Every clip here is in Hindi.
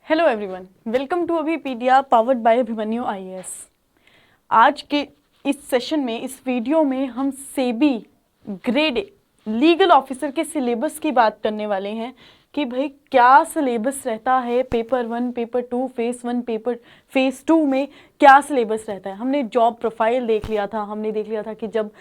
Hello everyone, welcome to Abhipedia powered by Abhimanyu IAS. आज के इस सेशन में, इस वीडियो में हम सेबी ग्रेड लीगल ऑफिसर के सिलेबस की बात करने वाले हैं कि भाई क्या सिलेबस रहता है paper 1, paper 2, face 1, paper face 2 में क्या सिलेबस रहता है। हमने जॉब प्रोफाइल देख लिया था, हमने देख लिया था कि जब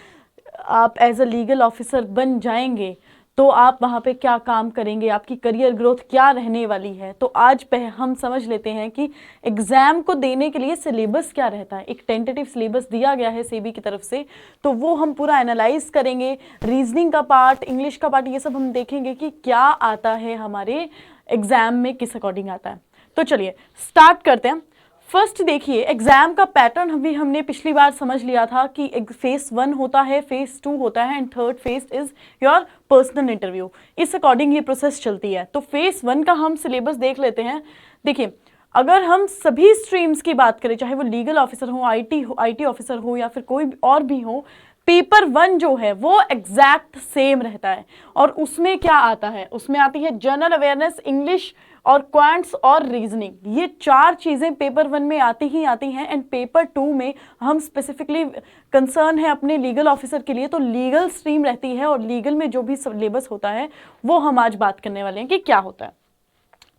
आप एज अ लीगल ऑफिसर बन जाएंगे तो आप वहाँ पे क्या काम करेंगे, आपकी करियर ग्रोथ क्या रहने वाली है। तो आज हम समझ लेते हैं कि एग्ज़ाम को देने के लिए सिलेबस क्या रहता है। एक टेंटेटिव सिलेबस दिया गया है सेबी की तरफ से, तो वो हम पूरा एनालाइज करेंगे। रीजनिंग का पार्ट, इंग्लिश का पार्ट, ये सब हम देखेंगे कि क्या आता है हमारे एग्ज़ाम में, किस अकॉर्डिंग आता है। तो चलिए स्टार्ट करते हैं। फर्स्ट देखिए, एग्जाम का पैटर्न हमने पिछली बार समझ लिया था कि फेस 1 होता है, फेस 2 होता है and third phase is your personal interview. इस अकॉर्डिंग ये प्रोसेस चलती है। तो फेस 1 का हम सिलेबस देख लेते हैं। देखिए, अगर हम सभी स्ट्रीम्स की बात करें, चाहे वो लीगल ऑफिसर हो, आईटी ऑफिसर हो या फिर कोई और भी हो, पेपर 1 जो है वो एग्जैक्ट सेम रहता है। और उसमें क्या आता है, उसमें आती है जनरल अवेयरनेस, इंग्लिश और क्वांट्स और रीजनिंग। ये 4 चीज़ें पेपर 1 में आती ही आती हैं। एंड पेपर 2 में हम स्पेसिफिकली कंसर्न है अपने लीगल ऑफिसर के लिए, तो लीगल स्ट्रीम रहती है और लीगल में जो भी सिलेबस होता है वो हम आज बात करने वाले हैं कि क्या होता है।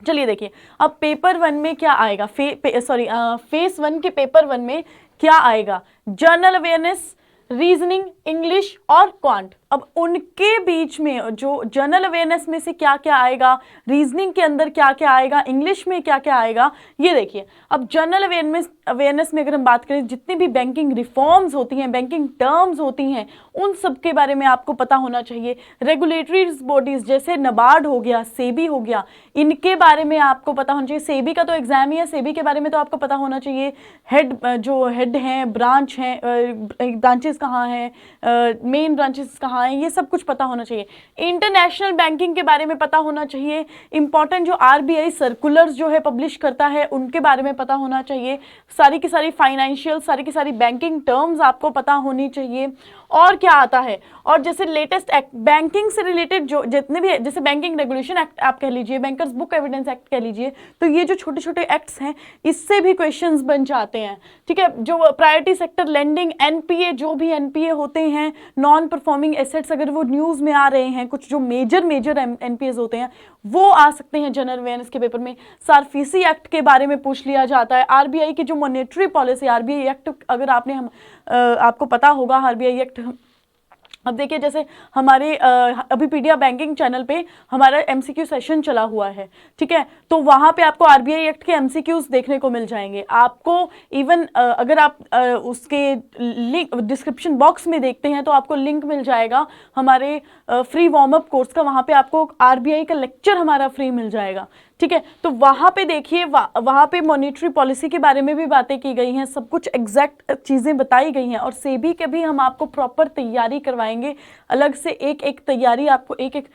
चलिए देखिए, अब पेपर 1 में क्या आएगा, फेस 1 के पेपर 1 में क्या आएगा, जनरल अवेयरनेस, रीजनिंग, इंग्लिश और क्वांट। अब उनके बीच में जो जनरल अवेयरनेस में से क्या क्या आएगा, रीजनिंग के अंदर क्या क्या आएगा, इंग्लिश में क्या क्या आएगा, ये देखिए। अब जनरल अवेयरनेस में अगर हम बात करें, जितनी भी बैंकिंग रिफॉर्म्स होती हैं, बैंकिंग टर्म्स होती हैं, उन सब के बारे में आपको पता होना चाहिए। रेगुलेटरी बॉडीज जैसे नबार्ड हो गया, सेबी हो गया, इनके बारे में आपको पता होना चाहिए। सेबी का तो एग्जाम ही है, सेबी के बारे में तो आपको पता होना चाहिए। जो हेड हैं, ब्रांच हैं, ब्रांचेस कहाँ हैं, मेन ब्रांचेस कहाँ हैं, ये सब कुछ पता होना चाहिए। इंटरनेशनल बैंकिंग के बारे में पता होना चाहिए। इंपॉर्टेंट जो आरबीआई सर्कुलर्स जो है पब्लिश करता है, उनके बारे में पता होना चाहिए। सारी की सारी फाइनेंशियल, सारी की सारी बैंकिंग टर्म्स आपको पता होनी चाहिए। और क्या आता है, और जैसे लेटेस्ट एक्ट बैंकिंग से रिलेटेड जो जितने भी, जैसे बैंकिंग रेगुलेशन एक्ट आप कह लीजिए, बैंकर्स बुक एविडेंस एक्ट कह लीजिए, तो ये जो छोटे छोटे एक्ट्स हैं इससे भी क्वेश्चंस बन जाते हैं। ठीक है, जो प्रायोरिटी सेक्टर लेंडिंग, एनपीए, जो भी एनपीए होते हैं, नॉन परफॉर्मिंग एसेट्स, अगर वो न्यूज़ में आ रहे हैं, कुछ जो मेजर एनपीएस होते हैं वो आ सकते हैं जनरल अवेयरनेस के पेपर में। सार्फिसी एक्ट के बारे में पूछ लिया जाता है। आरबीआई की जो मॉनेटरी पॉलिसी, आरबीआई एक्ट अगर आपको पता होगा, आरबीआई एक्ट। अब देखिए, जैसे हमारे अभिपीडिया बैंकिंग चैनल पे हमारा एमसीक्यू सेशन चला हुआ है, ठीक है, तो वहाँ पे आपको आरबीआई एक्ट के एमसीक्यूज देखने को मिल जाएंगे। आपको इवन अगर आप उसके लिंक डिस्क्रिप्शन बॉक्स में देखते हैं तो आपको लिंक मिल जाएगा हमारे फ्री वार्म अप कोर्स का। वहाँ पे आपको आरबीआई का लेक्चर हमारा फ्री मिल जाएगा, ठीक है। तो वहाँ पे देखिए, वहाँ पे मॉनेटरी पॉलिसी के बारे में भी बातें की गई हैं, सब कुछ एग्जैक्ट चीज़ें बताई गई हैं। और सेबी के भी हम आपको प्रॉपर तैयारी करवाएंगे, अलग से एक एक तैयारी, आपको एक एक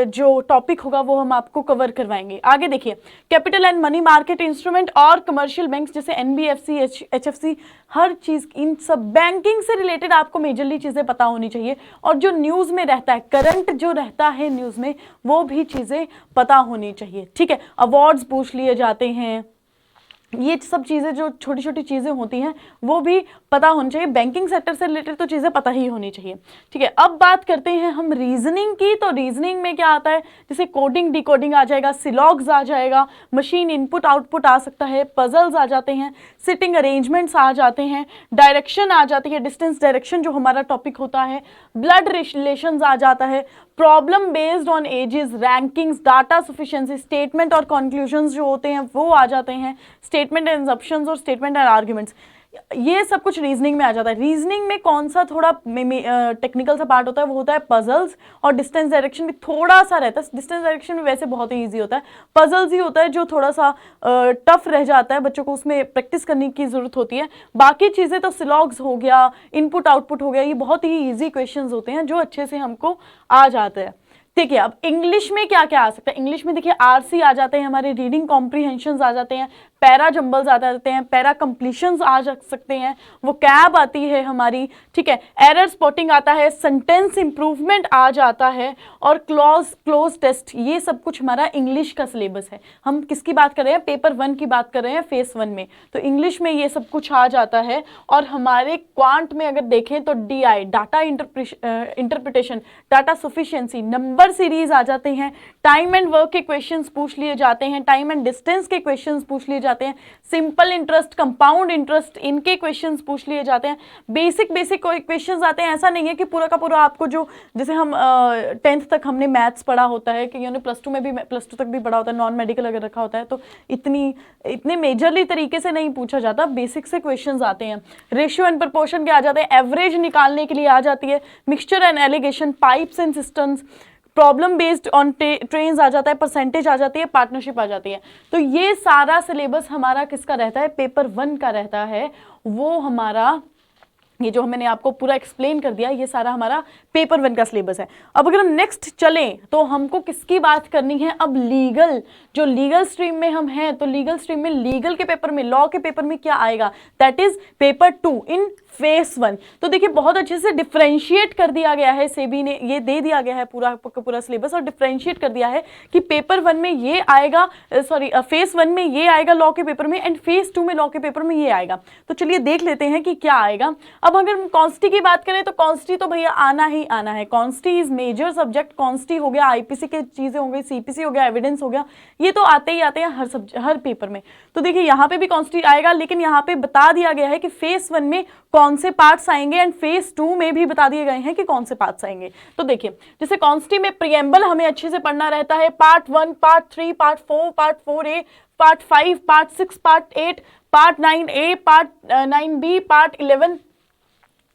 जो टॉपिक होगा वो हम आपको कवर करवाएंगे। आगे देखिए, capital and money market instrument और कमर्शियल बैंक्स जैसे एनबीएफसी, एचएफसी, हर चीज़, इन सब बैंकिंग से रिलेटेड आपको मेजरली चीज़ें पता होनी चाहिए। और जो न्यूज़ में रहता है, करंट जो रहता है न्यूज़ में, वो भी चीज़ें पता होनी चाहिए, ठीक है। अवार्ड्स पूछ लिए जाते हैं, ये सब चीज़ें जो छोटी छोटी चीज़ें होती हैं वो भी पता होनी चाहिए। बैंकिंग सेक्टर से रिलेटेड तो चीज़ें पता ही होनी चाहिए, ठीक है। अब बात करते हैं हम रीजनिंग की। तो रीजनिंग में क्या आता है, जैसे कोडिंग डिकोडिंग आ जाएगा, सिलॉग्स आ जाएगा, मशीन इनपुट आउटपुट आ सकता है, पजल्स आ जाते हैं, सिटिंग अरेंजमेंट्स आ जाते हैं, डायरेक्शन आ जाती है, डिस्टेंस डायरेक्शन जो हमारा टॉपिक होता है, ब्लड रिलेशंस आ जाता है, problem based on edges, rankings, data sufficiency, statement और कंक्लूजन्स जो होते हैं वो आ जाते हैं, स्टेटमेंट एंड असम्पशंस और स्टेटमेंट एंड आर्ग्यूमेंट्स, ये सब कुछ रीजनिंग में आ जाता है। रीजनिंग में कौन सा थोड़ा टेक्निकल सा पार्ट होता है, वो होता है पजल्स, और डिस्टेंस डायरेक्शन भी थोड़ा सा रहता है। डिस्टेंस डायरेक्शन में वैसे बहुत ही ईजी होता है, पजल्स ही होता है जो थोड़ा सा टफ रह जाता है, बच्चों को उसमें प्रैक्टिस करने की जरूरत होती है। बाकी चीज़ें तो सिलॉग्स हो गया, इनपुट आउटपुट हो गया, ये बहुत ही ईजी क्वेश्चंस होते हैं जो अच्छे से हमको आ जाते हैं, देखिए अब इंग्लिश में क्या क्या आ सकता है, इंग्लिश में देखिए आरसी आ जाते हैं, हमारे रीडिंग कॉम्प्रीहेंशंस आ जाते हैं, पैरा जंबल्स आ जाते हैं, पैरा कंप्लीशंस आ सकते हैं, वो कैब आती है हमारी, ठीक है, एरर स्पॉटिंग आता है, सेंटेंस इंप्रूवमेंट आ जाता है, और क्लोज टेस्ट, ये सब कुछ हमारा इंग्लिश का सिलेबस है। हम किसकी बात कर रहे हैं, पेपर 1 की बात कर रहे हैं फेस 1 में, तो इंग्लिश में ये सब कुछ आ जाता है। और हमारे क्वांट में अगर देखें तो DI, data interpretation, data sufficiency, number series आ जाते हैं, टाइम एंड वर्क के क्वेश्चंस पूछ लिए जाते हैं, टाइम एंड डिस्टेंस के क्वेश्चंस पूछ लिए जाते हैं, सिंपल इंटरेस्ट, कंपाउंड इंटरेस्ट, इनके क्वेश्चंस पूछ लिए जाते हैं, बेसिक क्वेश्चंस आते हैं। ऐसा नहीं है कि पूरा का पूरा आपको जो, जैसे हम 10th तक हमने मैथ्स पढ़ा होता है, कि यानी प्लस टू तक भी पढ़ा होता है, नॉन मेडिकल अगर रखा होता है, तो इतने मेजरली तरीके से नहीं पूछा जाता, बेसिक से क्वेश्चंस आते हैं। रेशियो एंड प्रपोर्शन के आ जाते हैं, एवरेज निकालने के लिए आ जाती है, mixture and alligation, pipes and cisterns, problem based on trains आ जाता है, परसेंटेज आ जाती है, पार्टनरशिप आ जाती है। तो ये सारा सिलेबस हमारा किसका रहता है, पेपर 1 का रहता है। वो हमारा, ये जो मैंने आपको पूरा एक्सप्लेन कर दिया, ये सारा हमारा पेपर 1 का सिलेबस है। अब अगर हम नेक्स्ट चलें तो हमको किसकी बात करनी है, अब लीगल, जो लीगल स्ट्रीम में हम हैं, तो लीगल स्ट्रीम में लीगल के पेपर में, लॉ के पेपर में क्या आएगा, that is paper 2 in face 1। तो देखिए बहुत अच्छे से डिफरेंशिएट कर दिया गया है, सेबी ने ये दे दिया गया है पूरा सिलेबस, और डिफरेंशिएट कर दिया है कि पेपर 1 में ये आएगा, फेस 1 में ये आएगा लॉ के पेपर में, एंड फेस 2 में लॉ के पेपर में ये आएगा। तो चलिए देख लेते हैं कि क्या आएगा। अब अगर हम कॉन्स्टी की बात करें तो कॉन्स्टी तो भैया आना ही आना है, कॉन्स्टी इज मेजर सब्जेक्ट, कॉन्स्टी हो गया, आईपीसी की चीजें हो गई, सीपीसी हो गया, एविडेंस हो गया, ये तो आते ही आते हैं हर पेपर में। तो देखिए यहाँ पे भी कॉन्स्टी आएगा, लेकिन यहाँ पे बता दिया गया है कि फेस 1 में कौन से पार्ट्स आएंगे, एंड फेस 2 में भी बता दिए गए हैं कि कौन से पार्ट्स आएंगे। तो देखिए जैसे कॉन्स्टी में प्रिएम्बल हमें अच्छे से पढ़ना रहता है, part 1, part 3, part 4, part 4A, part 5, part 6, part 8, part 9A, part 9B, part 11,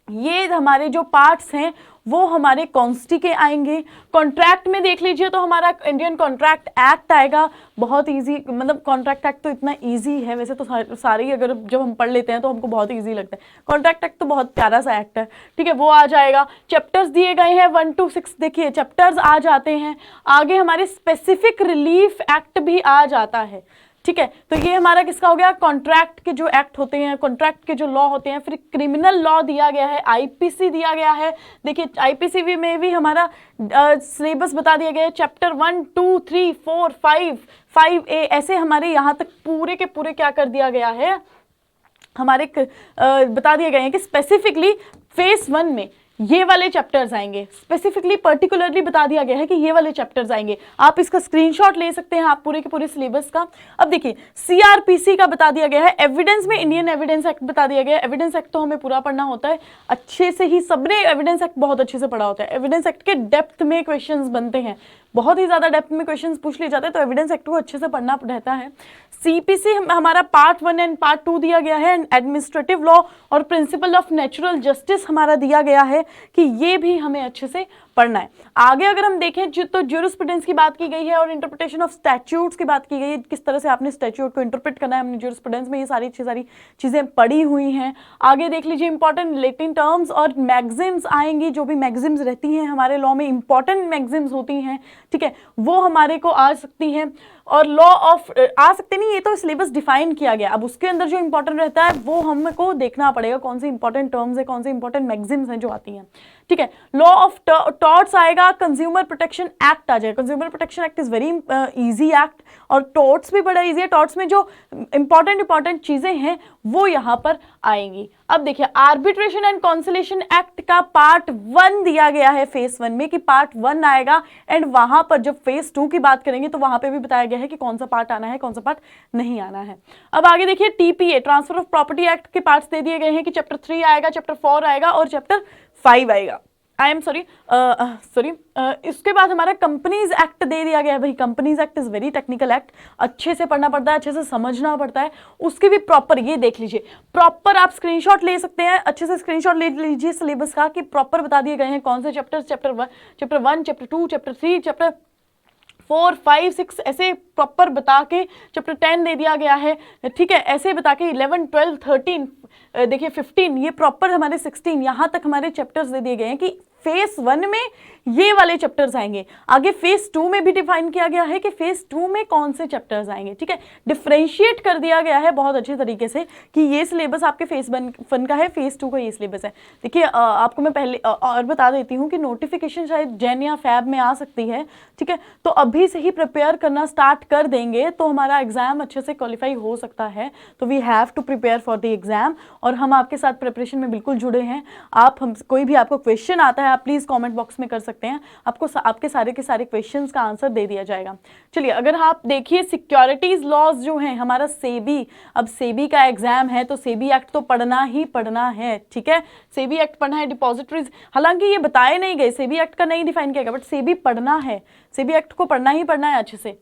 ये हमारे जो पार्ट्स हैं वो हमारे कॉन्स्टी के आएंगे। कॉन्ट्रैक्ट में देख लीजिए तो हमारा इंडियन कॉन्ट्रैक्ट एक्ट आएगा, बहुत इजी, मतलब कॉन्ट्रैक्ट एक्ट तो इतना इजी है, वैसे तो सारे ही अगर जब हम पढ़ लेते हैं तो हमको बहुत इजी लगता है। कॉन्ट्रैक्ट एक्ट तो बहुत प्यारा सा एक्ट है, ठीक है, वो आ जाएगा। चैप्टर्स दिए गए हैं 1 to 6, देखिए चैप्टर्स आ जाते हैं। आगे हमारे स्पेसिफिक रिलीफ एक्ट भी आ जाता है, ठीक है। तो ये हमारा किसका हो गया, कॉन्ट्रैक्ट के जो एक्ट होते हैं, कॉन्ट्रैक्ट के जो लॉ होते हैं। फिर क्रिमिनल लॉ दिया गया है, आईपीसी दिया गया है। देखिए आईपीसी में भी हमारा सिलेबस बता दिया गया है, चैप्टर 1, 2, 3, 4, 5A, ऐसे हमारे यहाँ तक पूरे के पूरे क्या कर दिया गया है, हमारे बता दिए गए हैं कि स्पेसिफिकली फेस 1 में ये वाले चैप्टर्स आएंगे, स्पेसिफिकली पर्टिकुलरली बता दिया गया है कि ये वाले चैप्टर्स आएंगे। आप इसका स्क्रीनशॉट ले सकते हैं आप पूरे के पूरे सिलेबस का। अब देखिए सीआरपीसी का बता दिया गया है, एविडेंस में इंडियन एविडेंस एक्ट बता दिया गया है। एविडेंस एक्ट तो हमें पूरा पढ़ना होता है अच्छे से ही, सबने एविडेंस एक्ट बहुत अच्छे से पढ़ा होता है। एविडेंस एक्ट के डेप्थ में क्वेश्चंस बनते हैं, बहुत ही ज्यादा डेप्थ में क्वेश्चंस पूछ लिए जाते हैं, तो एविडेंस एक्ट को अच्छे से पढ़ना रहता है। सीपीसी हमारा पार्ट 1 एंड पार्ट 2 दिया गया है, एंड एडमिनिस्ट्रेटिव लॉ और प्रिंसिपल ऑफ नेचुरल जस्टिस हमारा दिया गया है कि ये भी हमें अच्छे से पढ़ना है। आगे अगर हम देखें तो ज्यूरिस्प्रूडेंस की बात की गई है और इंटरप्रिटेशन ऑफ स्टैट्यूट्स की बात की गई है, किस तरह से आपने स्टैट्यूट को इंटरप्रेट करना है। हमने ज्यूरिस्प्रूडेंस में ये सारी चीजें पढ़ी हुई हैं। आगे देख लीजिए इंपॉर्टेंट लैटिन टर्म्स और मैगजिम्स आएंगी, जो भी मैगजिम्स रहती हैं हमारे लॉ में, इंपॉर्टेंट मैगजिम्स होती हैं, ठीक है, वो हमारे को आ सकती हैं। और लॉ ऑफ आ सकते नहीं, ये तो सिलेबस डिफाइन किया गया, अब उसके अंदर जो इंपॉर्टेंट रहता है वो हमको देखना पड़ेगा, कौन सी इंपॉर्टेंट टर्म्स है, कौन सी इंपॉर्टेंट मैगजिम्स हैं जो आती हैं, ठीक है। लॉ ऑफ टॉर्ट्स आएगा, कंज्यूमर प्रोटेक्शन एक्ट आ जाएगा। Consumer protection act is very easy act, और टॉर्ट्स भी बड़ा इजी है। टॉर्ट्स में जो इंपॉर्टेंट चीजें हैं वो यहाँ पर आएंगी। अब देखिए आर्बिट्रेशन एंड कॉन्सिलेशन एक्ट का पार्ट 1 दिया गया है फेस 1 में, कि पार्ट 1 आएगा, एंड वहां पर जब फेस 2 की बात करेंगे तो वहां पे भी बताया गया है कि कौन सा पार्ट आना है, कौन सा पार्ट नहीं आना है। अब आगे देखिए TPA, transfer of property act के पार्ट्स दे दिए गए हैं कि चैप्टर 3 आएगा, चैप्टर 4 आएगा और चैप्टर 5 आएगा। इसके बाद हमारा कंपनीज एक्ट दे दिया गया है। भाई companies act is very technical act, अच्छे से पढ़ना पड़ता है, अच्छे से समझना पड़ता है। उसके भी प्रॉपर ये देख लीजिए, प्रॉपर आप स्क्रीनशॉट ले सकते हैं, अच्छे से स्क्रीनशॉट ले लीजिए सिलेबस का, कि प्रॉपर बता दिए गए हैं कौन से chapter, chapter 1, chapter 2, chapter 3, chapter 4, 5, 6 ऐसे प्रॉपर बता के, चैप्टर 10 दे दिया गया है, ठीक है, ऐसे बता के 11, 12, 13, देखिए 15, ये प्रॉपर हमारे 16 यहाँ तक हमारे चैप्टर्स दे दिए गए हैं कि फेस 1 में ये वाले चैप्टर्स आएंगे। आगे फेज 2 में भी डिफाइन किया गया है कि फेज 2 में कौन से चैप्टर्स आएंगे, ठीक है, डिफरेंशिएट कर दिया गया है बहुत अच्छे तरीके से कि ये सिलेबस आपके फेज 1 का है, फेज 2 का ये सिलेबस है। देखिए आपको मैं पहले और बता देती हूँ कि नोटिफिकेशन शायद जैन या फैब में आ सकती है, ठीक है, तो अभी से ही प्रिपेयर करना स्टार्ट कर देंगे तो हमारा एग्जाम अच्छे से क्वालिफाई हो सकता है। तो we have to prepare for the exam, और हम आपके साथ प्रिपरेशन में बिल्कुल जुड़े हैं। आप हम कोई भी आपको क्वेश्चन आता है आप प्लीज कमेंट बॉक्स में कर सकते हैं, आपको आपके सारे के सारे क्वेश्चंस का आंसर दे दिया जाएगा। चलिए अगर आप देखिए सिक्योरिटीज लॉज जो हैं हमारा सेबी, अब सेबी का एग्जाम है तो सेबी एक्ट तो पढ़ना ही पढ़ना है, ठीक है, सेबी एक्ट पढ़ना है। डिपॉजिटरीज हालांकि ये बताए नहीं गए, सेबी एक्ट का नहीं डिफाइन किया गया, बट सेबी पढ़ना है, सेबी एक्ट को पढ़ना ही पढ़ना है अच्छे से।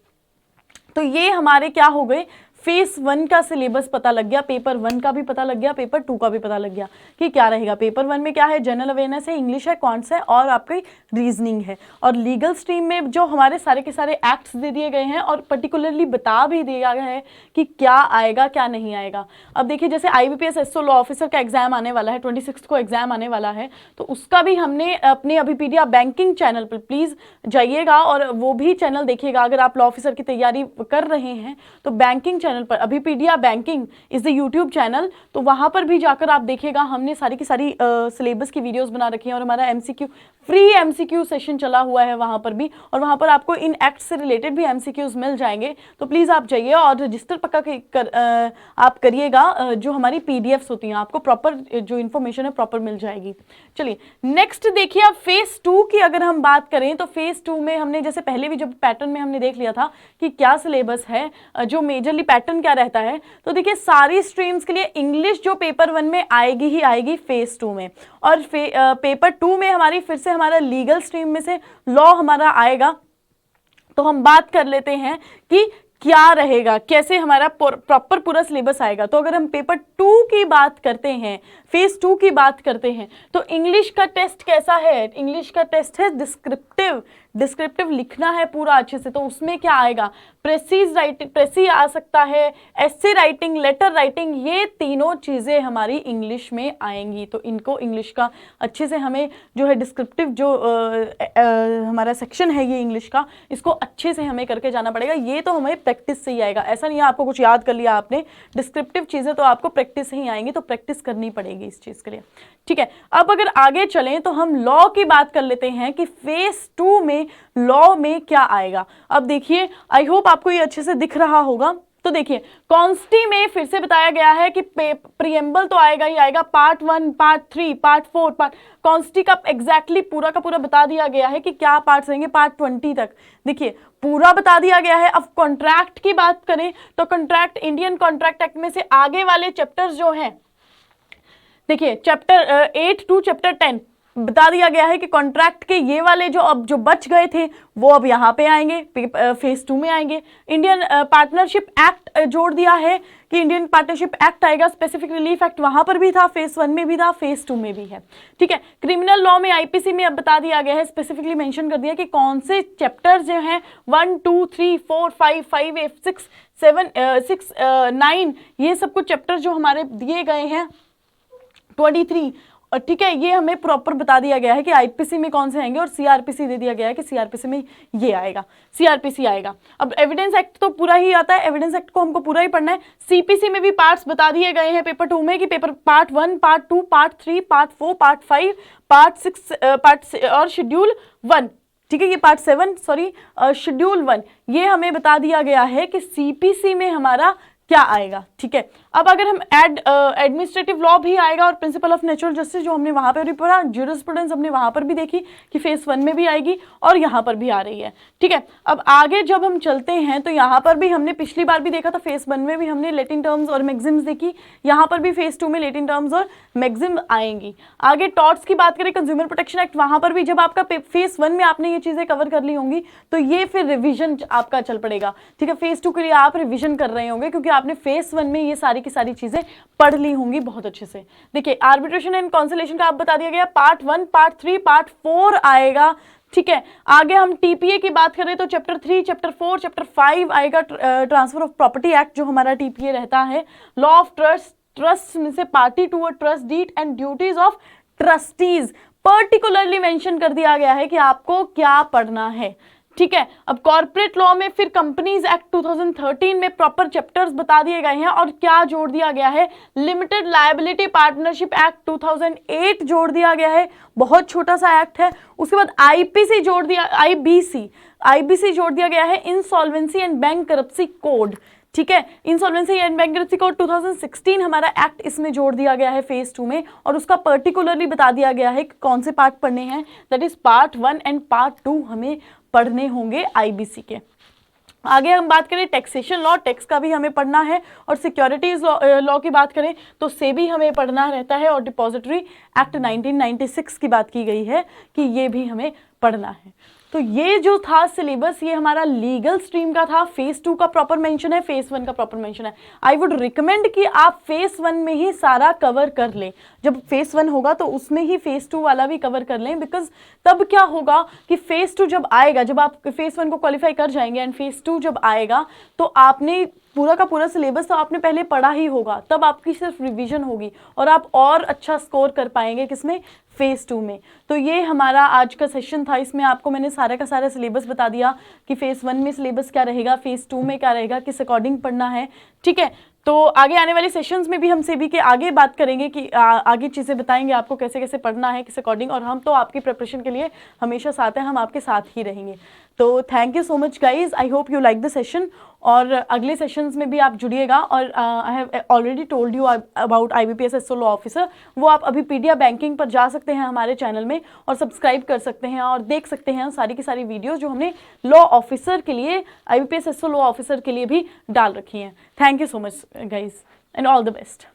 तो ये हमारे क्या हो गए, फेज 1 का सिलेबस पता लग गया, पेपर 1 का भी पता लग गया, पेपर 2 का भी पता लग गया कि क्या रहेगा। पेपर 1 में क्या है, जनरल अवेयरनेस है, इंग्लिश है, क्वांट्स है और आपकी रीजनिंग है। और लीगल स्ट्रीम में जो हमारे सारे के सारे एक्ट्स दे दिए गए हैं और पर्टिकुलरली बता भी दिया गया है कि क्या आएगा क्या नहीं आएगा। अब देखिए जैसे IBPS SO लॉ ऑफिसर का एग्जाम आने वाला है, 26 को एग्जाम आने वाला है, तो उसका भी हमने अपने अभिपीडिया बैंकिंग चैनल पर प्लीज जाइएगा और वो भी चैनल देखिएगा। अगर आप लॉ ऑफिसर की तैयारी कर रहे हैं तो बैंकिंग चैनल पर Abhipedia banking is the YouTube channel, तो वहां पर भी जाकर आप देखिएगा, हमने सारी की सारी सिलेबस की वीडियोस बना रखी हैं और हमारा MCQ फ्री MCQ सेशन चला हुआ है वहां पर भी, और वहां पर आपको इन एक्ट से रिलेटेड भी MCQs मिल जाएंगे। तो प्लीज आप जाइए और रजिस्टर पक्का आप करिएगा, जो हमारी PDFs होती हैं आपको प्रॉपर जो इन्फॉर्मेशन है प्रॉपर मिल जाएगी। चलिए नेक्स्ट देखिए, अब फेज 2 की अगर हम बात करें तो फेज 2 में हमने जैसे पहले भी जब पैटर्न में हमने देख लिया था कि क्या सिलेबस है, जो मेजरली पैटर्न क्या रहता है। तो देखिए सारी स्ट्रीम्स के लिए इंग्लिश जो पेपर 1 में आएगी ही आएगी फेज 2 में, और पेपर 2 में हमारी फिर से हमारा लीगल स्ट्रीम में से लॉ हमारा आएगा। तो हम बात कर लेते हैं कि क्या रहेगा, कैसे हमारा प्रॉपर पूरा सिलेबस आएगा। तो अगर हम पेपर 2 की बात करते हैं, फेज 2 की बात करते हैं, तो इंग्लिश का टेस्ट कैसा है, इंग्लिश का टेस्ट है डिस्क्रिप्टिव लिखना है पूरा अच्छे से। तो उसमें क्या आएगा, प्रेसीज राइटिंग, प्रेसी आ सकता है, एस्से राइटिंग, लेटर राइटिंग, ये तीनों चीज़ें हमारी इंग्लिश में आएंगी। तो इनको इंग्लिश का अच्छे से हमें जो है डिस्क्रिप्टिव जो हमारा सेक्शन है ये इंग्लिश का, इसको अच्छे से हमें करके जाना पड़ेगा। ये तो हमें प्रैक्टिस से ही आएगा, ऐसा नहीं है आपको कुछ याद कर लिया आपने, डिस्क्रिप्टिव चीज़ें तो आपको प्रैक्टिस से ही आएंगी, तो प्रैक्टिस करनी पड़ेगी इस चीज़ के लिए, ठीक है। अब अगर आगे चलें तो हम लॉ की बात कर लेते हैं कि फेज 2 में लॉ में क्या आएगा। अब देखिए आई होप आपको ये अच्छे से दिख रहा होगा। तो देखिए कॉन्स्टी में फिर से बताया गया है कि प्रीएम्बल तो आएगा ही आएगा, पार्ट 1, पार्ट 3, पार्ट 4, पार्ट कॉन्स्टी का एग्जैक्टली पूरा का पूरा बता दिया गया है कि क्या पार्ट्स रहेंगे, पार्ट 20 तक देखिए पूरा बता दिया गया है। अब कॉन्ट्रैक्ट की बात करें तो कॉन्ट्रैक्ट, इंडियन कॉन्ट्रैक्ट एक्ट में से आगे वाले चैप्टर्स जो हैं, देखिए चैप्टर 8 टू चैप्टर 10 बता दिया गया है कि कॉन्ट्रैक्ट के ये वाले जो अब जो बच गए थे वो अब यहाँ पे आएंगे, फेज 2 में आएंगे। इंडियन पार्टनरशिप एक्ट जोड़ दिया है कि इंडियन पार्टनरशिप एक्ट आएगा, स्पेसिफिक रिलीफ एक्ट वहां पर भी था, फेज 1 में भी था, फेज 2 में भी है, ठीक है। क्रिमिनल लॉ में IPC में अब बता दिया गया है, स्पेसिफिकली मेंशन कर दिया कि कौन से चैप्टर्स जो हैं 1, 2, 3, 4, 5, 8, 6, 7, 6, 9 ये सब कुछ चैप्टर्स जो हमारे दिए गए हैं 23, और ठीक है, ये हमें प्रॉपर बता दिया गया है कि IPC में कौन से आएंगे, और CRPC दे दिया गया है कि CRPC में ये आएगा, CRPC आएगा। अब एविडेंस एक्ट तो पूरा ही आता है, एविडेंस एक्ट को हमको पूरा ही पढ़ना है। CPC में भी पार्ट्स बता दिए गए हैं पेपर 2 में कि paper part 1, part 2, part 3, part 4, part 5, part 6 और शेड्यूल 1, ठीक है, ये पार्ट 7 सॉरी शेड्यूल 1, ये हमें बता दिया गया है कि CPC में हमारा क्या आएगा, ठीक है। अब अगर हम एडमिनिस्ट्रेटिव लॉ भी आएगा और प्रिंसिपल ऑफ नेचुरल जस्टिस जो हमने वहां पर भी पढ़ा, ज्यूरिस्प्रूडेंस हमने वहां पर भी देखी कि फेज 1 में भी आएगी और यहाँ पर भी आ रही है, ठीक है। अब आगे जब हम चलते हैं तो यहाँ पर भी हमने पिछली बार भी देखा था, फेज 1 में भी हमने लेटिन टर्म्स और मैक्सिम्स देखी, यहाँ पर भी फेज 2 में लेटिन टर्म्स और मैक्सिम आएंगी। आगे टॉर्ट्स की बात करें, कंज्यूमर प्रोटेक्शन एक्ट, वहां पर भी जब आपका फेज 1 में आपने ये चीजें कवर कर ली होंगी तो ये फिर रिविजन आपका चल पड़ेगा, ठीक है। फेज 2 के लिए आप रिविजन कर रहे होंगे क्योंकि आपने फेज 1 में ये सारी की सारी चीजें पढ़ ली होंगी बहुत अच्छे से। देखिए आर्बिट्रेशन एंड कॉन्सिलेशन का आप बता दिया गया, पार्ट 1, पार्ट 3, पार्ट 4 आएगा, ठीक है। आगे हम TPA की बात करें तो चैप्टर 3, चैप्टर 4, चैप्टर 5 आएगा, ट्रांसफर ऑफ प्रॉपर्टी एक्ट जो हमारा TPA रहता है, लॉ ऑफ ट्रस्ट में से party to a trust deed and duties of trustees, particularly mention कर दिया गया है कि आपको क्या पढ़ना है, ठीक है। अब कॉर्पोरेट लॉ में फिर कंपनीज एक्ट 2013 में प्रॉपर चैप्टर्स बता दिए गए हैं और क्या जोड़ दिया गया है, लिमिटेड लायबिलिटी पार्टनरशिप एक्ट 2008 जोड़ दिया गया है, बहुत छोटा सा एक्ट है। उसके बाद आईपीसी जोड़ दिया, आईबीसी जोड़ दिया गया है, इंसॉल्वेंसी एंड बैंकरप्सी कोड, ठीक है। इंसॉल्वेंसी एंड बैंकरप्सी कोड 2016 हमारा एक्ट इसमें जोड़ दिया गया है फेज 2 में, और उसका पर्टिकुलरली बता दिया गया है कि कौन से पार्ट पढ़ने हैं, that is part 1 and part 2 हमें पढ़ने होंगे आईबीसी के। आगे हम बात करें टैक्सेशन लॉ, टैक्स का भी हमें पढ़ना है, और सिक्योरिटीज लॉ की बात करें तो सेबी हमें पढ़ना रहता है, और डिपॉजिटरी एक्ट 1996 की बात की गई है कि ये भी हमें पढ़ना है। तो ये जो था सिलेबस, ये हमारा लीगल स्ट्रीम का था। फेज 2 का प्रॉपर मेंशन है, फेज 1 का प्रॉपर मेंशन है। आई वुड रिकमेंड कि आप फेज 1 में ही सारा कवर कर लें, जब फेज 1 होगा तो उसमें ही फेज 2 वाला भी कवर कर लें, बिकॉज तब क्या होगा कि फेज 2 जब आएगा, जब आप फेज 1 को क्वालिफाई कर जाएंगे एंड फेज 2 जब आएगा तो आपने पूरा का पूरा सिलेबस तो आपने पहले पढ़ा ही होगा, तब आपकी सिर्फ रिवीजन होगी और आप और अच्छा स्कोर कर पाएंगे किसमें, फेज 2 में। तो ये हमारा आज का सेशन था, इसमें आपको मैंने सारा का सारा सिलेबस बता दिया कि फेज 1 में सिलेबस क्या रहेगा, फेज 2 में क्या रहेगा, किस अकॉर्डिंग पढ़ना है, ठीक है। तो आगे आने वाले सेशंस में भी हम सेबी के आगे बात करेंगे कि आगे चीज़ें बताएंगे आपको कैसे कैसे पढ़ना है, किस अकॉर्डिंग, और हम तो आपकी प्रिपरेशन के लिए हमेशा साथ हैं, हम आपके साथ ही रहेंगे। तो thank you so much guys, I hope you like the session, और अगले सेशंस में भी आप जुड़िएगा। और I have already told you about IBPS SO law officer, वो आप अभी पीडिया बैंकिंग पर जा सकते हैं हमारे चैनल में और सब्सक्राइब कर सकते हैं और देख सकते हैं सारी की सारी वीडियोस जो हमने लॉ ऑफिसर के लिए, IBPS SO लॉ ऑफिसर के लिए भी डाल रखी हैं। Thank you so much guys and all the best.